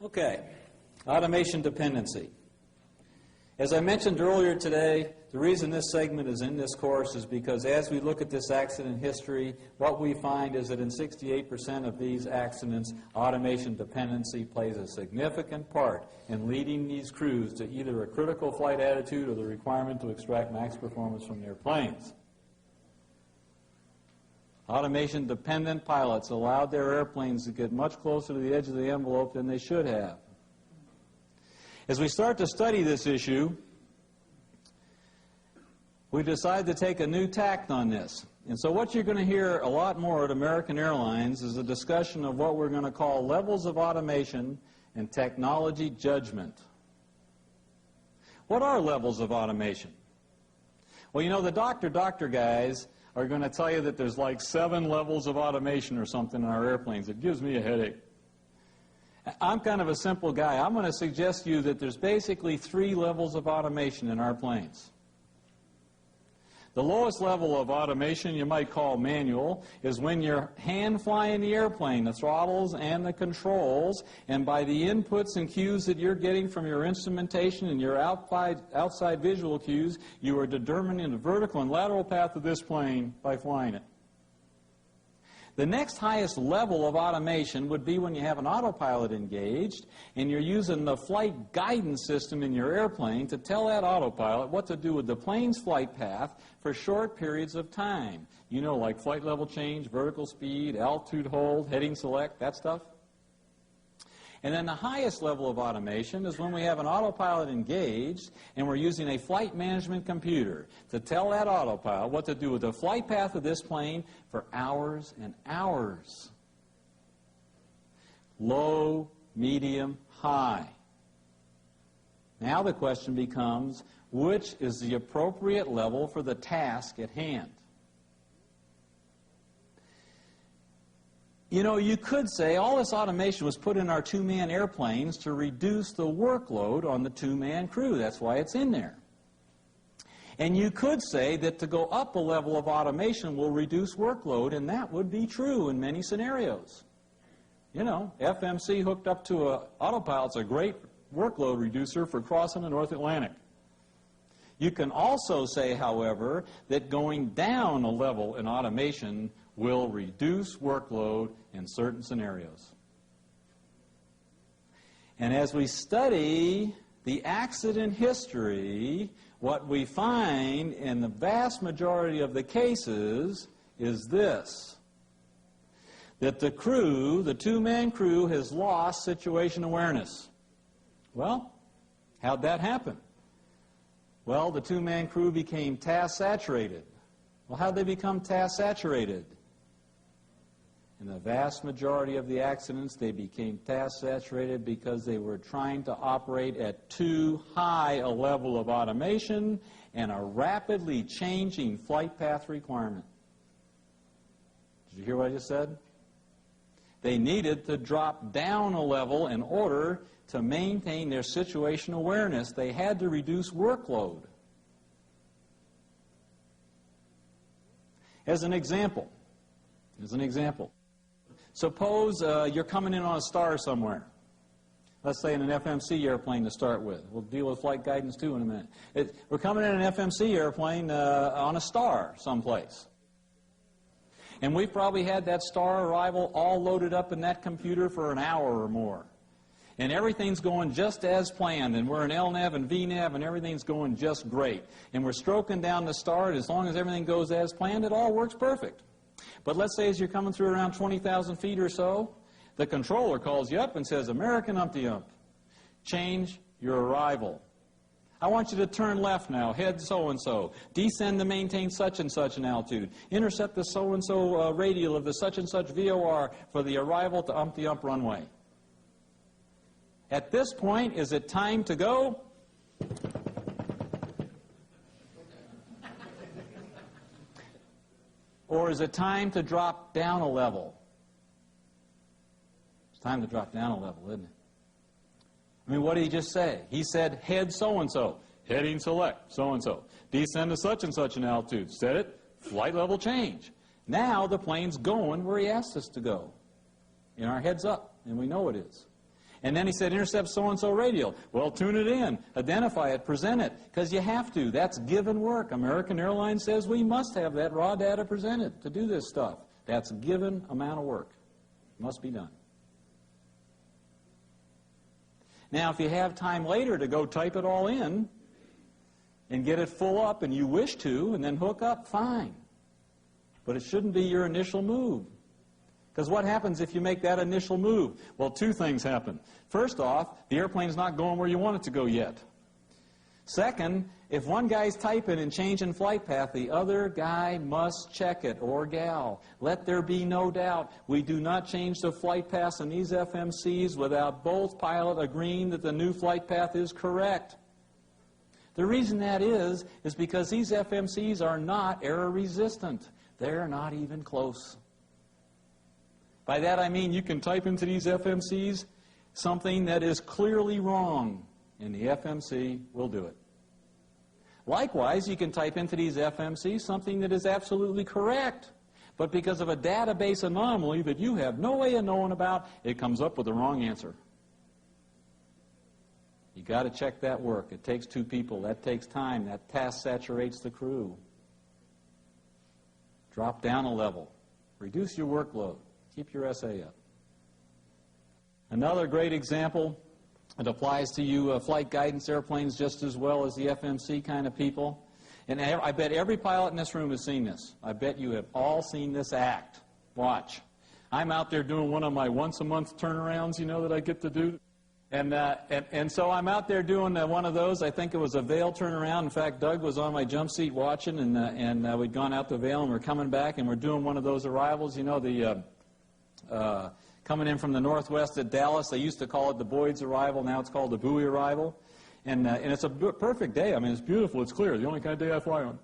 Okay, automation dependency. As I mentioned earlier today, the reason this segment is in this course is because as we look at this accident history, what we find is that in 68% of these accidents, automation dependency plays a significant part in leading these crews to either a critical flight attitude or the requirement to extract max performance from their planes. Automation-dependent pilots allowed their airplanes to get much closer to the edge of the envelope than they should have. As we start to study this issue, we decided to take a new tack on this. And so what you're going to hear a lot more at American Airlines is a discussion of what we're going to call levels of automation and technology judgment. What are levels of automation? Well, you know, the doctor guys are going to tell you that there's like 7 levels of automation or something in our airplanes. It gives me a headache. I'm kind of a simple guy. I'm going to suggest to you that there's basically 3 levels of automation in our planes. The lowest level of automation, you might call manual, is when you're hand flying the airplane, the throttles and the controls, and by the inputs and cues that you're getting from your instrumentation and your outside visual cues, you are determining the vertical and lateral path of this plane by flying it. The next highest level of automation would be when you have an autopilot engaged and you're using the flight guidance system in your airplane to tell that autopilot what to do with the plane's flight path for short periods of time. You know, like flight level change, vertical speed, altitude hold, heading select, that stuff. And then the highest level of automation is when we have an autopilot engaged and we're using a flight management computer to tell that autopilot what to do with the flight path of this plane for hours and hours. Low, medium, high. Now the question becomes, which is the appropriate level for the task at hand? You know, you could say all this automation was put in our 2-man airplanes to reduce the workload on the 2-man crew. That's why it's in there. And you could say that to go up a level of automation will reduce workload, and that would be true in many scenarios. You know, FMC hooked up to an autopilot's a great workload reducer for crossing the North Atlantic. You can also say, however, that going down a level in automation will reduce workload in certain scenarios. And as we study the accident history, what we find in the vast majority of the cases is this: that the crew, the 2-man crew, has lost situation awareness. Well, how'd that happen? Well, the 2-man crew became task saturated. Well, how'd they become task saturated? In the vast majority of the accidents, they became task saturated because they were trying to operate at too high a level of automation and a rapidly changing flight path requirement. Did you hear what I just said? They needed to drop down a level in order to maintain their situation awareness. They had to reduce workload. As an example, suppose you're coming in on a star somewhere. Let's say in an FMC airplane to start with. We'll deal with flight guidance too in a minute. We're coming in an FMC airplane on a star someplace. And we've probably had that star arrival all loaded up in that computer for an hour or more. And everything's going just as planned, and we're in LNAV and VNAV, and everything's going just great. And we're stroking down the star, and as long as everything goes as planned, it all works perfect. But let's say as you're coming through around 20,000 feet or so, the controller calls you up and says, American Umpty-Ump, change your arrival. I want you to turn left now, head so-and-so, descend to maintain such and such an altitude, intercept the so-and-so radial of the such and such VOR for the arrival to Umpty-Ump runway. At this point, is it time to go? Or is it time to drop down a level? It's time to drop down a level, isn't it? I mean, what did he just say? He said, head so-and-so, heading select, so-and-so, descend to such and such an altitude, set it, flight level change. Now the plane's going where he asked us to go, in our heads up, and we know it is. And then he said, intercept so-and-so radial. Well, tune it in, identify it, present it, because you have to. That's given work. American Airlines says we must have that raw data presented to do this stuff. That's a given amount of work. Must be done. Now, if you have time later to go type it all in and get it full up and you wish to and then hook up, fine. But it shouldn't be your initial move. Because what happens if you make that initial move? Well, two things happen. First off, the airplane's not going where you want it to go yet. Second, if one guy's typing and changing flight path, the other guy must check it, or gal. Let there be no doubt. We do not change the flight paths in these FMCs without both pilot agreeing that the new flight path is correct. The reason that is because these FMCs are not error resistant. They're not even close. By that I mean you can type into these FMCs something that is clearly wrong, and the FMC will do it. Likewise, you can type into these FMCs something that is absolutely correct, but because of a database anomaly that you have no way of knowing about, it comes up with the wrong answer. You got to check that work. It takes two people. That takes time. That task saturates the crew. Drop down a level. Reduce your workload. Keep your SA up. Another great example, it applies to you flight guidance airplanes just as well as the FMC kind of people. And I bet every pilot in this room has seen this. I bet you have all seen this act. Watch. I'm out there doing one of my once-a-month turnarounds, you know, that I get to do. And so I'm out there doing one of those. I think it was a Vail turnaround. In fact, Doug was on my jump seat watching, and we'd gone out to Vail, and we're coming back, and we're doing one of those arrivals. You know, the coming in from the northwest at Dallas. They used to call it the Boyd's arrival. Now it's called the Bowie arrival. And it's a perfect day. I mean, it's beautiful. It's clear. The only kind of day I fly on.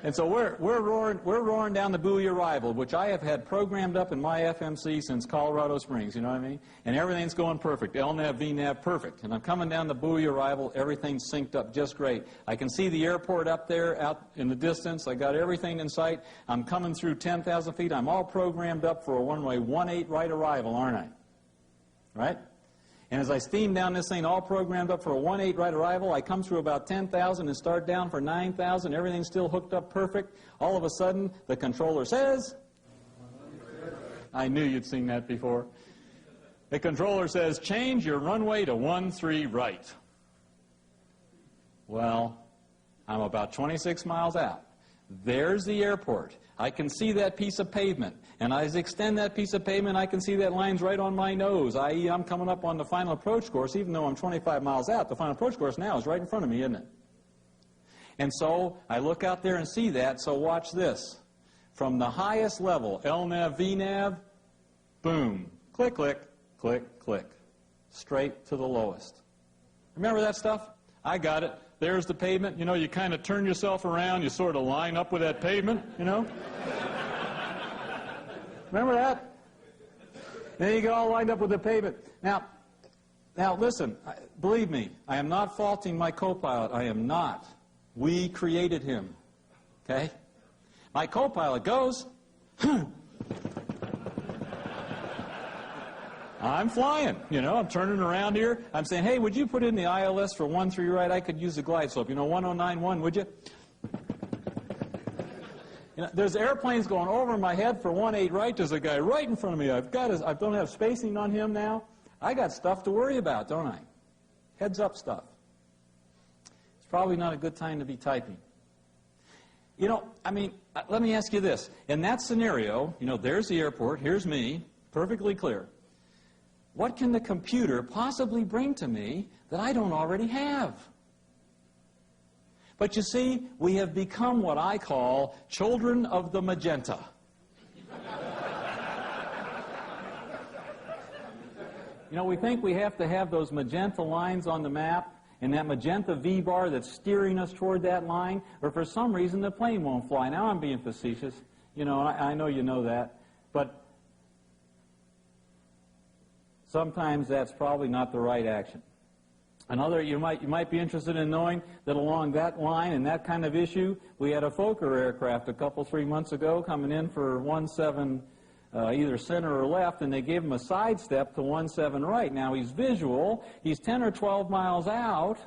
And so we're roaring down the Bowie arrival, which I have had programmed up in my FMC since Colorado Springs, you know what I mean? And everything's going perfect. LNAV, VNAV, perfect. And I'm coming down the Bowie arrival, everything's synced up just great. I can see the airport up there, out in the distance. I got everything in sight. I'm coming through 10,000 feet. I'm all programmed up for a one-way 1-8 right arrival, aren't I? Right? And as I steam down this thing, all programmed up for a 1-8 right arrival, I come through about 10,000 and start down for 9,000. Everything's still hooked up perfect. All of a sudden, the controller says, I knew you'd seen that before. The controller says, change your runway to 13 right. Well, I'm about 26 miles out. There's the airport. I can see that piece of pavement. And as I extend that piece of pavement, I can see that line's right on my nose, i.e. I'm coming up on the final approach course. Even though I'm 25 miles out, the final approach course now is right in front of me, isn't it? And so I look out there and see that, so watch this. From the highest level, LNAV, VNAV, boom, click, click, click, click, straight to the lowest. Remember that stuff? I got it. There's the pavement. You know, you kind of turn yourself around. You sort of line up with that pavement, you know. Remember that? Then you go all lined up with the pavement. Now listen, believe me, I am not faulting my co-pilot. I am not. We created him, okay? My co-pilot goes, I'm flying, you know, I'm turning around here. I'm saying, hey, would you put in the ILS for 13 right? I could use the glide slope, you know, 1091, would you? You know, there's airplanes going over my head for 18 right. There's a guy right in front of me. I don't have spacing on him now. I got stuff to worry about, don't I? Heads up stuff. It's probably not a good time to be typing. You know, I mean, let me ask you this. In that scenario, you know, there's the airport, here's me, perfectly clear. What can the computer possibly bring to me that I don't already have? But you see, we have become what I call children of the magenta. You know, we think we have to have those magenta lines on the map and that magenta V-bar that's steering us toward that line, or for some reason the plane won't fly. Now I'm being facetious. You know, I know you know that. But sometimes that's probably not the right action. Another, you might be interested in knowing that along that line and that kind of issue, we had a Fokker aircraft a couple, 3 months ago coming in for either center or left, and they gave him a sidestep to 17 right. Now he's visual. He's 10 or 12 miles out.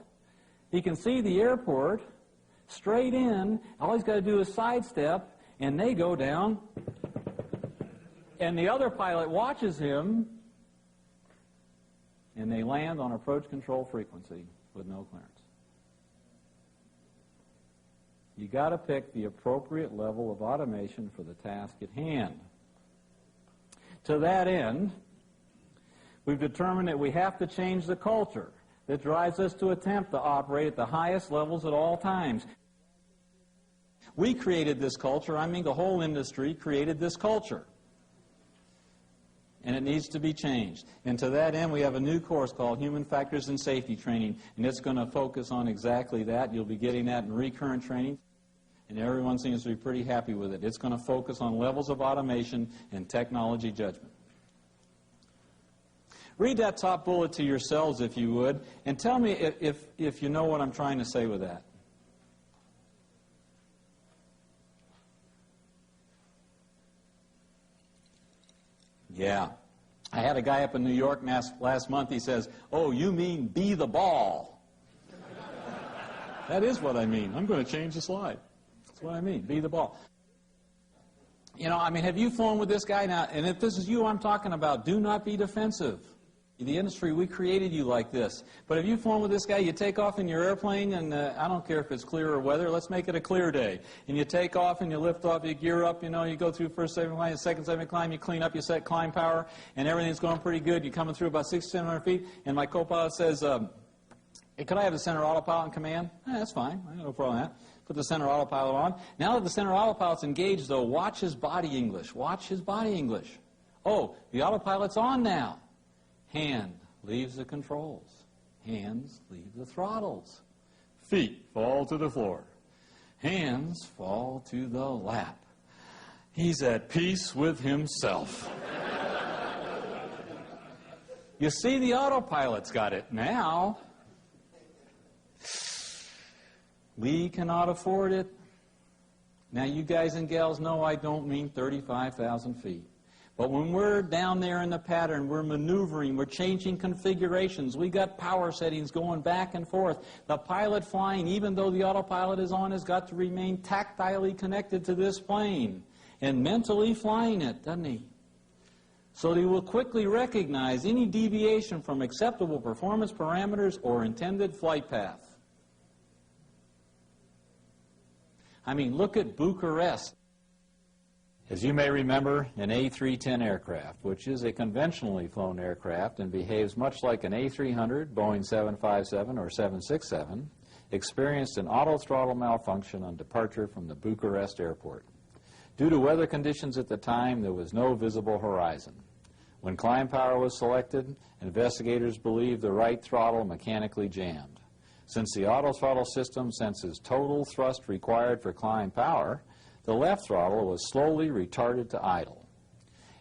He can see the airport straight in. All he's got to do is sidestep, and they go down. And the other pilot watches him, and they land on approach control frequency with no clearance. You got to pick the appropriate level of automation for the task at hand. To that end, we've determined that we have to change the culture that drives us to attempt to operate at the highest levels at all times. We created this culture. I mean, the whole industry created this culture. And it needs to be changed. And to that end, we have a new course called Human Factors in Safety Training, and it's going to focus on exactly that. You'll be getting that in recurrent training, and everyone seems to be pretty happy with it. It's going to focus on levels of automation and technology judgment. Read that top bullet to yourselves, if you would, and tell me if you know what I'm trying to say with that. Yeah. I had a guy up in New York last month. He says, "Oh, you mean be the ball." That is what I mean. I'm going to change the slide. That's what I mean, be the ball. You know, I mean, have you flown with this guy now? And if this is you I'm talking about, do not be defensive. The industry, we created you like this. But if you've flown with this guy, you take off in your airplane, and I don't care if it's clear or weather, let's make it a clear day. And you take off and you lift off, you gear up, you know, you go through first segment climb, second segment climb, you clean up, you set climb power, and everything's going pretty good. You're coming through about 600-700 feet, and my co-pilot says, "Hey, could I have the center autopilot in command?" That's fine. I have no problem with that. Put the center autopilot on. Now that the center autopilot's engaged, though, watch his body English. Watch his body English. Oh, the autopilot's on now. Hand leaves the controls. Hands leave the throttles. Feet fall to the floor. Hands fall to the lap. He's at peace with himself. You see, the autopilot's got it now. We cannot afford it. Now, you guys and gals know I don't mean 35,000 feet. But when we're down there in the pattern, we're maneuvering, we're changing configurations, we got power settings going back and forth. The pilot flying, even though the autopilot is on, has got to remain tactilely connected to this plane and mentally flying it, doesn't he? So he will quickly recognize any deviation from acceptable performance parameters or intended flight path. I mean, look at Bucharest. As you may remember, an A310 aircraft, which is a conventionally flown aircraft and behaves much like an A300, Boeing 757 or 767, experienced an autothrottle malfunction on departure from the Bucharest airport. Due to weather conditions at the time, there was no visible horizon. When climb power was selected, investigators believed the right throttle mechanically jammed. Since the autothrottle system senses total thrust required for climb power, the left throttle was slowly retarded to idle.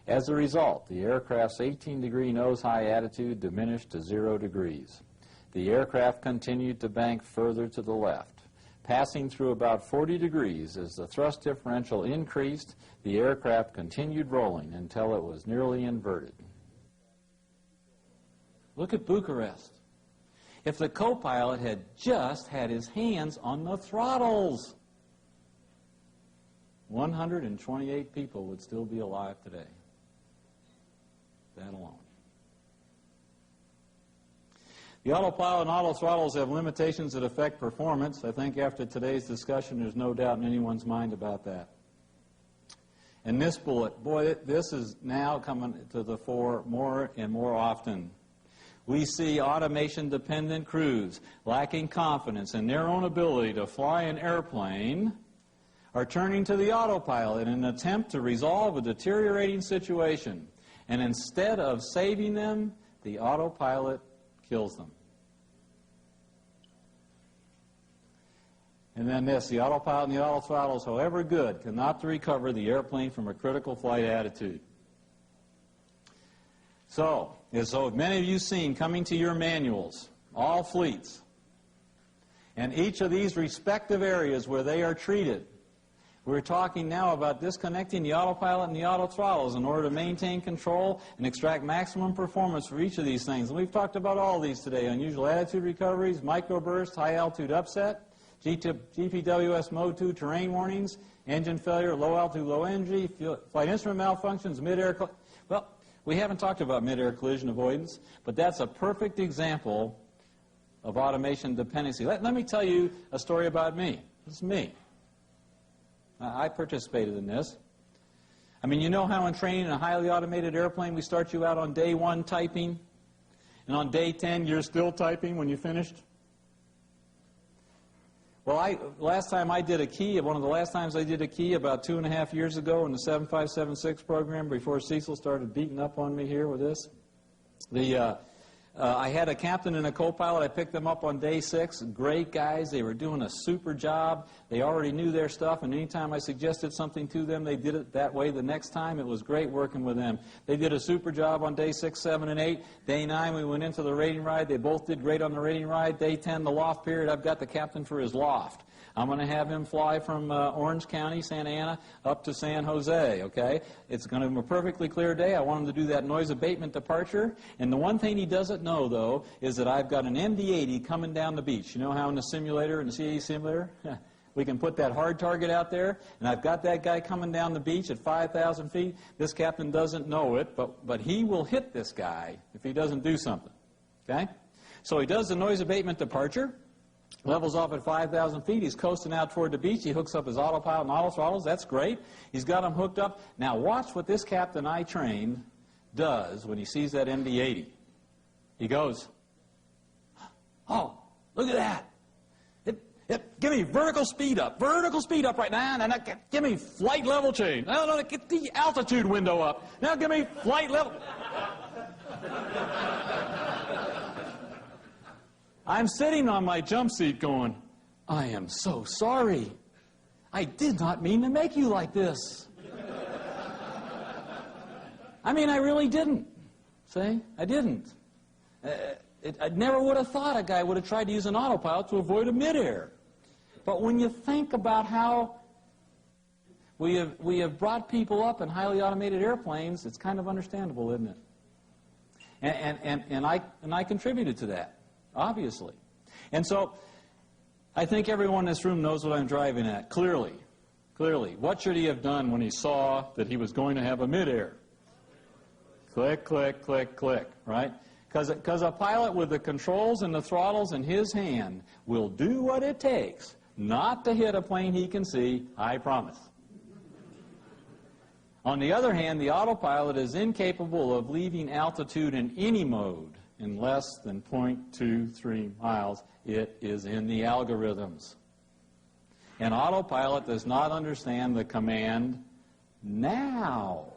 As a result, the aircraft's 18-degree nose-high attitude diminished to 0 degrees. The aircraft continued to bank further to the left. Passing through about 40 degrees as the thrust differential increased, the aircraft continued rolling until it was nearly inverted. Look at Bucharest. If the co-pilot had just had his hands on the throttles, 128 people would still be alive today. That alone. The autopilot and autothrottles have limitations that affect performance. I think after today's discussion, there's no doubt in anyone's mind about that. And this bullet, boy, this is now coming to the fore more and more often. We see automation-dependent crews lacking confidence in their own ability to fly an airplane are turning to the autopilot in an attempt to resolve a deteriorating situation. And instead of saving them, the autopilot kills them. And then this, the autopilot and the autothrottles, however good, cannot recover the airplane from a critical flight attitude. So, as many of you seen coming to your manuals, all fleets, and each of these respective areas where they are treated, We're talking now about disconnecting the autopilot and the autothrottles in order to maintain control and extract maximum performance for each of these things. And we've talked about all these today: unusual attitude recoveries, microburst, high altitude upset, GPWS mode 2 terrain warnings, engine failure, low altitude, low energy, flight instrument malfunctions, mid-air. Well, we haven't talked about mid-air collision avoidance, but that's a perfect example of automation dependency. Let me tell you a story about me. This is me. I participated in this. I mean, you know how in training in a highly automated airplane, we start you out on day 1 typing, and on day 10 you're still typing when you finished? Well, last time I did a key, one of the last times I did a key about 2.5 years ago in the 7576 program, before Cecil started beating up on me here with this. I had a captain and a co-pilot. I picked them up on day 6. Great guys. They were doing a super job. They already knew their stuff, and anytime I suggested something to them, they did it that way the next time. It was great working with them. They did a super job on day 6, 7, and 8. Day 9, we went into the rating ride. They both did great on the rating ride. Day 10, the loft period, I've got the captain for his loft. I'm going to have him fly from Orange County, Santa Ana, up to San Jose, okay? It's going to be a perfectly clear day. I want him to do that noise abatement departure. And the one thing he doesn't know, though, is that I've got an MD-80 coming down the beach. You know how in the simulator, in the CAE simulator, we can put that hard target out there, and I've got that guy coming down the beach at 5,000 feet. This captain doesn't know it, but he will hit this guy if he doesn't do something, okay? So he does the noise abatement departure. Levels off at 5,000 feet. He's coasting out toward the beach. He hooks up his autopilot and autothrottles. That's great. He's got them hooked up. Now watch what this captain I trained does when he sees that MD-80. He goes, "Oh, look at that. Give me vertical speed up right now. Now, give me flight level change. No, get the altitude window up. Now give me flight level." I'm sitting on my jump seat going, "I am so sorry. I did not mean to make you like this." I mean, I really didn't. See? I didn't. I never would have thought a guy would have tried to use an autopilot to avoid a midair. But when you think about how we have brought people up in highly automated airplanes, it's kind of understandable, isn't it? And I contributed to that. Obviously. And so I think everyone in this room knows what I'm driving at. Clearly. What should he have done when he saw that he was going to have a midair? Click, click, click, click, right? Because a pilot with the controls and the throttles in his hand will do what it takes not to hit a plane he can see, I promise. On the other hand, the autopilot is incapable of leaving altitude in any mode in less than 0.23 miles. It is in the algorithms. And autopilot does not understand the command, now.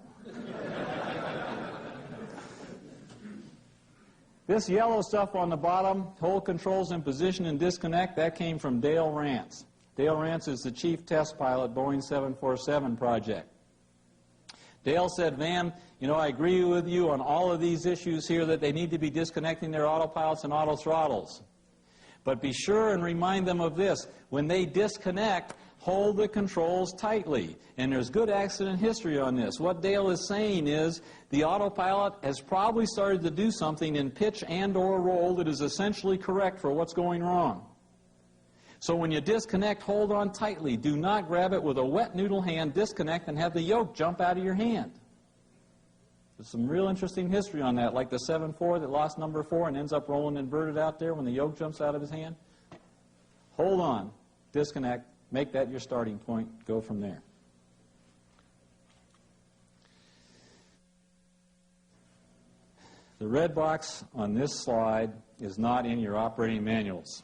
This yellow stuff on the bottom, hold controls in position and disconnect, that came from Dale Rance. Dale Rance is the chief test pilot, Boeing 747 project. Dale said, "Van, you know, I agree with you on all of these issues here that they need to be disconnecting their autopilots and autothrottles. But be sure and remind them of this. When they disconnect, hold the controls tightly." And there's good accident history on this. What Dale is saying is the autopilot has probably started to do something in pitch and or roll that is essentially correct for what's going wrong. So when you disconnect, hold on tightly. Do not grab it with a wet noodle hand, disconnect, and have the yoke jump out of your hand. There's some real interesting history on that, like the 7-4 that lost number 4 and ends up rolling inverted out there when the yoke jumps out of his hand. Hold on, disconnect, make that your starting point, go from there. The red box on this slide is not in your operating manuals.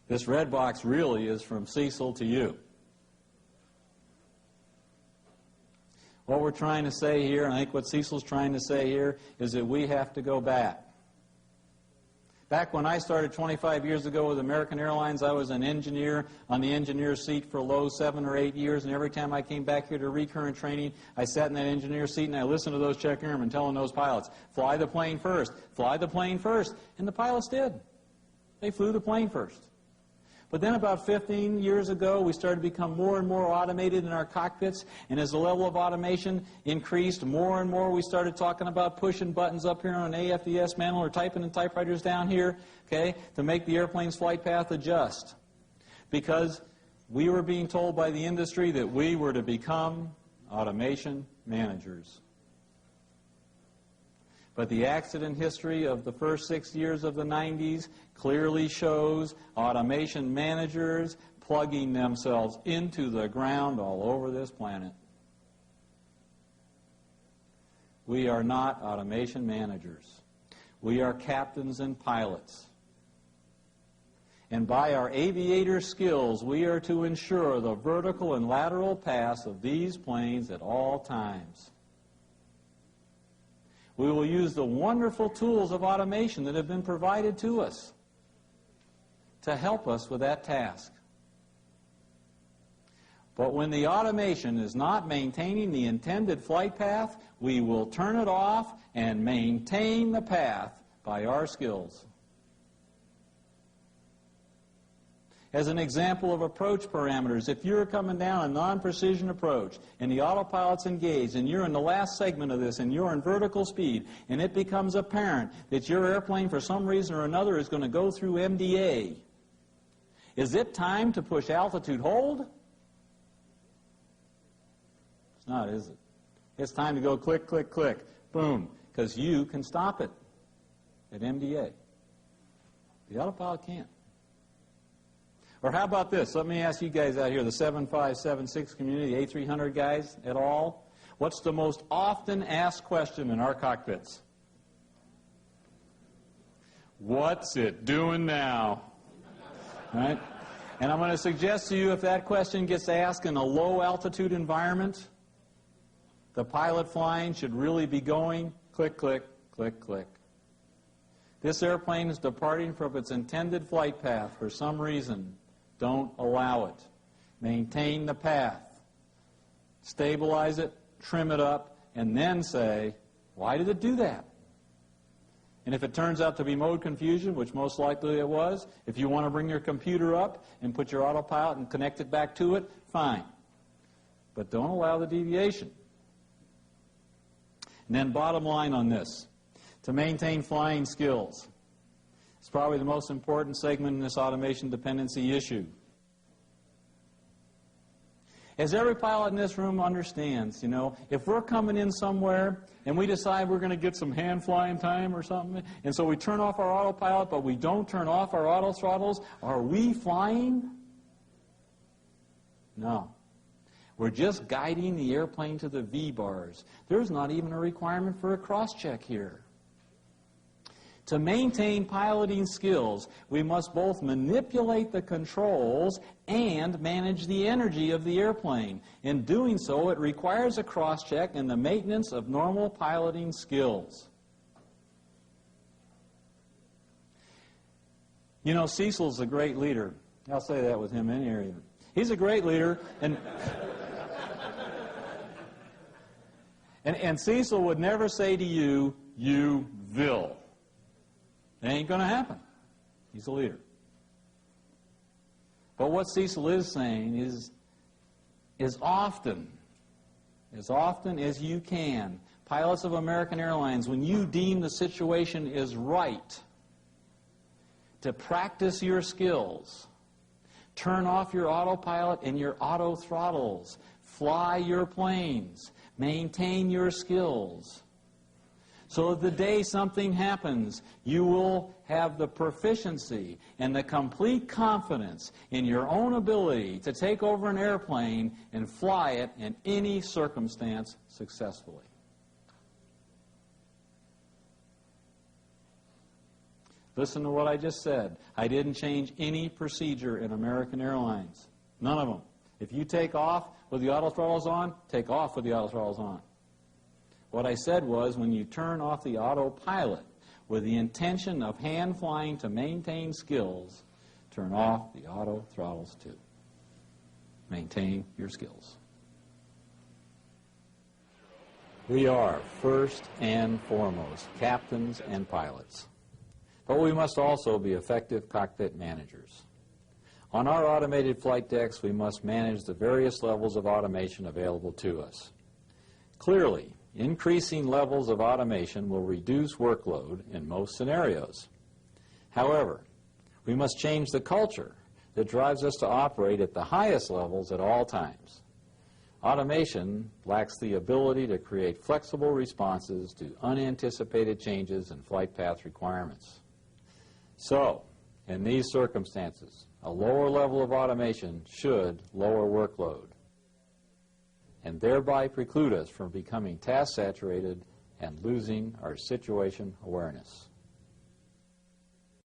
This red box really is from Cecil to you. What we're trying to say here, and I think what Cecil's trying to say here, is that we have to go back. Back when I started 25 years ago with American Airlines, I was an engineer on the engineer's seat for low 7 or 8 years, and every time I came back here to recurrent training, I sat in that engineer's seat and I listened to those check airmen telling those pilots, fly the plane first, and the pilots did. They flew the plane first. But then about 15 years ago, we started to become more and more automated in our cockpits, and as the level of automation increased more and more, we started talking about pushing buttons up here on an AFDS manual or typing in typewriters down here, okay, to make the airplane's flight path adjust. Because we were being told by the industry that we were to become automation managers. But the accident history of the first 6 years of the 90s clearly shows automation managers plugging themselves into the ground all over this planet. We are not automation managers. We are captains and pilots. And by our aviator skills, we are to ensure the vertical and lateral paths of these planes at all times. We will use the wonderful tools of automation that have been provided to us to help us with that task. But when the automation is not maintaining the intended flight path, we will turn it off and maintain the path by our skills. As an example of approach parameters, if you're coming down a non-precision approach and the autopilot's engaged and you're in the last segment of this and you're in vertical speed and it becomes apparent that your airplane for some reason or another is going to go through MDA, is it time to push altitude hold? It's not, is it? It's time to go click, click, click, boom, because you can stop it at MDA. The autopilot can't. Or how about this? Let me ask you guys out here, the 7576 community, the A300 guys at all. What's the most often asked question in our cockpits? What's it doing now? Right? And I'm going to suggest to you if that question gets asked in a low altitude environment, the pilot flying should really be going click, click, click, click. This airplane is departing from its intended flight path for some reason. Don't allow it. Maintain the path. Stabilize it, trim it up, and then say, why did it do that? And if it turns out to be mode confusion, which most likely it was, if you want to bring your computer up and put your autopilot and connect it back to it, fine. But don't allow the deviation. And then bottom line on this, to maintain flying skills. It's probably the most important segment in this automation dependency issue. As every pilot in this room understands, if we're coming in somewhere and we decide we're going to get some hand flying time or something, and so we turn off our autopilot but we don't turn off our autothrottles, are we flying? No. We're just guiding the airplane to the V-bars. There's not even a requirement for a cross-check here. To maintain piloting skills, we must both manipulate the controls and manage the energy of the airplane. In doing so, it requires a cross-check and the maintenance of normal piloting skills. Cecil's a great leader. I'll say that with him in here. He's a great leader, and Cecil would never say to you, you will. It ain't going to happen. He's a leader. But what Cecil is saying is as often as you can, pilots of American Airlines, when you deem the situation is right, to practice your skills, turn off your autopilot and your autothrottles, fly your planes, maintain your skills. So that the day something happens, you will have the proficiency and the complete confidence in your own ability to take over an airplane and fly it in any circumstance successfully. Listen to what I just said. I didn't change any procedure in American Airlines. None of them. If you take off with the autothrottles on, take off with the autothrottles on. What I said was, when you turn off the autopilot with the intention of hand flying to maintain skills, turn off the autothrottles too. Maintain your skills. We are, first and foremost, captains and pilots. But we must also be effective cockpit managers. On our automated flight decks, we must manage the various levels of automation available to us. Clearly, increasing levels of automation will reduce workload in most scenarios. However, we must change the culture that drives us to operate at the highest levels at all times. Automation lacks the ability to create flexible responses to unanticipated changes in flight path requirements. So, in these circumstances, a lower level of automation should lower workload and thereby preclude us from becoming task-saturated and losing our situation awareness.